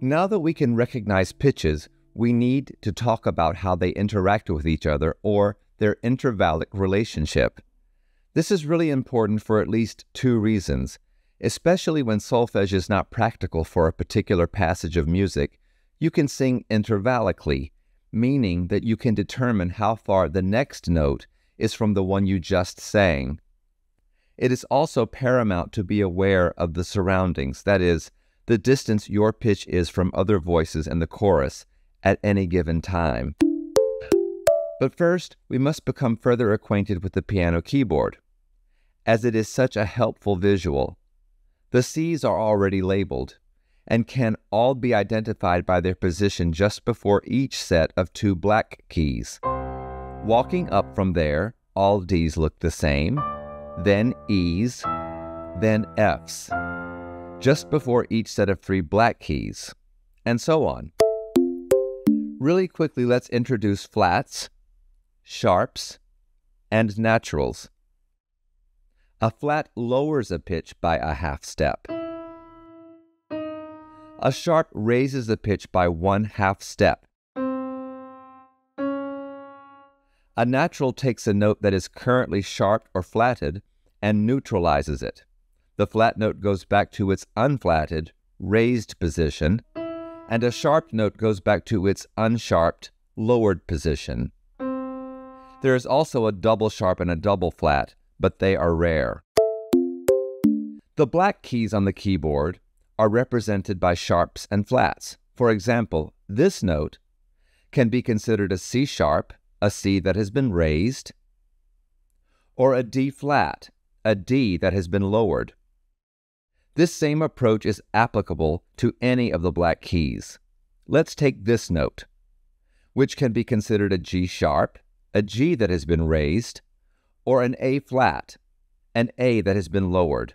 Now that we can recognize pitches, we need to talk about how they interact with each other, or their intervallic relationship. This is really important for at least two reasons, especially when solfege is not practical for a particular passage of music. You can sing intervallically, meaning that you can determine how far the next note is from the one you just sang. It is also paramount to be aware of the surroundings, that is, the distance your pitch is from other voices in the chorus at any given time. But first, we must become further acquainted with the piano keyboard, as it is such a helpful visual. The Cs are already labeled, and can all be identified by their position just before each set of two black keys. Walking up from there, all Ds look the same, then Es, then Fs, just before each set of three black keys, and so on. Really quickly, let's introduce flats, sharps, and naturals. A flat lowers a pitch by a half step. A sharp raises the pitch by 1/2 step. A natural takes a note that is currently sharp or flatted and neutralizes it. The flat note goes back to its unflatted, raised position, and a sharp note goes back to its unsharped, lowered position. There is also a double sharp and a double flat, but they are rare. The black keys on the keyboard are represented by sharps and flats. For example, this note can be considered a C sharp, a C that has been raised, or a D flat, a D that has been lowered. This same approach is applicable to any of the black keys. Let's take this note, which can be considered a G sharp, a G that has been raised, or an A flat, an A that has been lowered.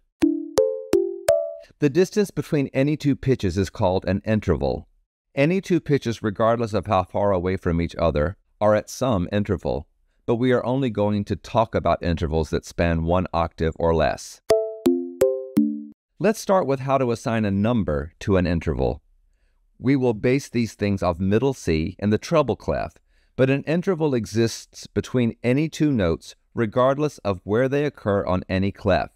The distance between any two pitches is called an interval. Any two pitches, regardless of how far away from each other, are at some interval, but we are only going to talk about intervals that span 1 octave or less. Let's start with how to assign a number to an interval. We will base these things off middle C and the treble clef, but an interval exists between any two notes regardless of where they occur on any clef.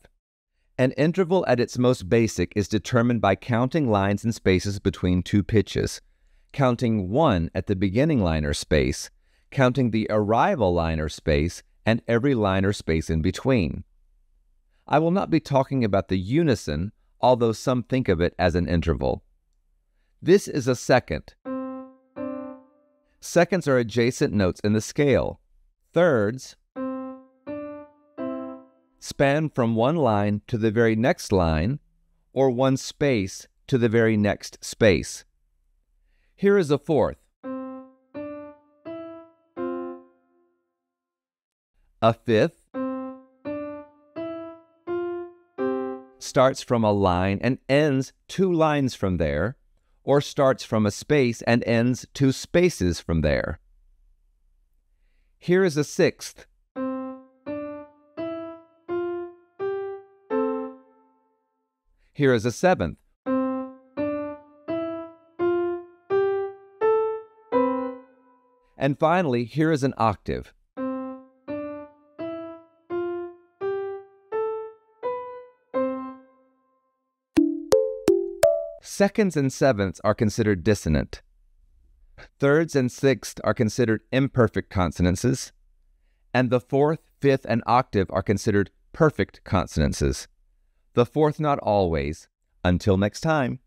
An interval at its most basic is determined by counting lines and spaces between two pitches, counting 1 at the beginning line or space, counting the arrival line or space, and every line or space in between. I will not be talking about the unison, although some think of it as an interval. This is a second. Seconds are adjacent notes in the scale. Thirds span from one line to the very next line, or one space to the very next space. Here is a fourth. A fifth starts from a line and ends 2 lines from there, or starts from a space and ends 2 spaces from there. Here is a sixth. Here is a seventh. And finally, here is an octave. Seconds and sevenths are considered dissonant. Thirds and sixths are considered imperfect consonances, and the fourth, fifth, and octave are considered perfect consonances. The fourth not always. Until next time.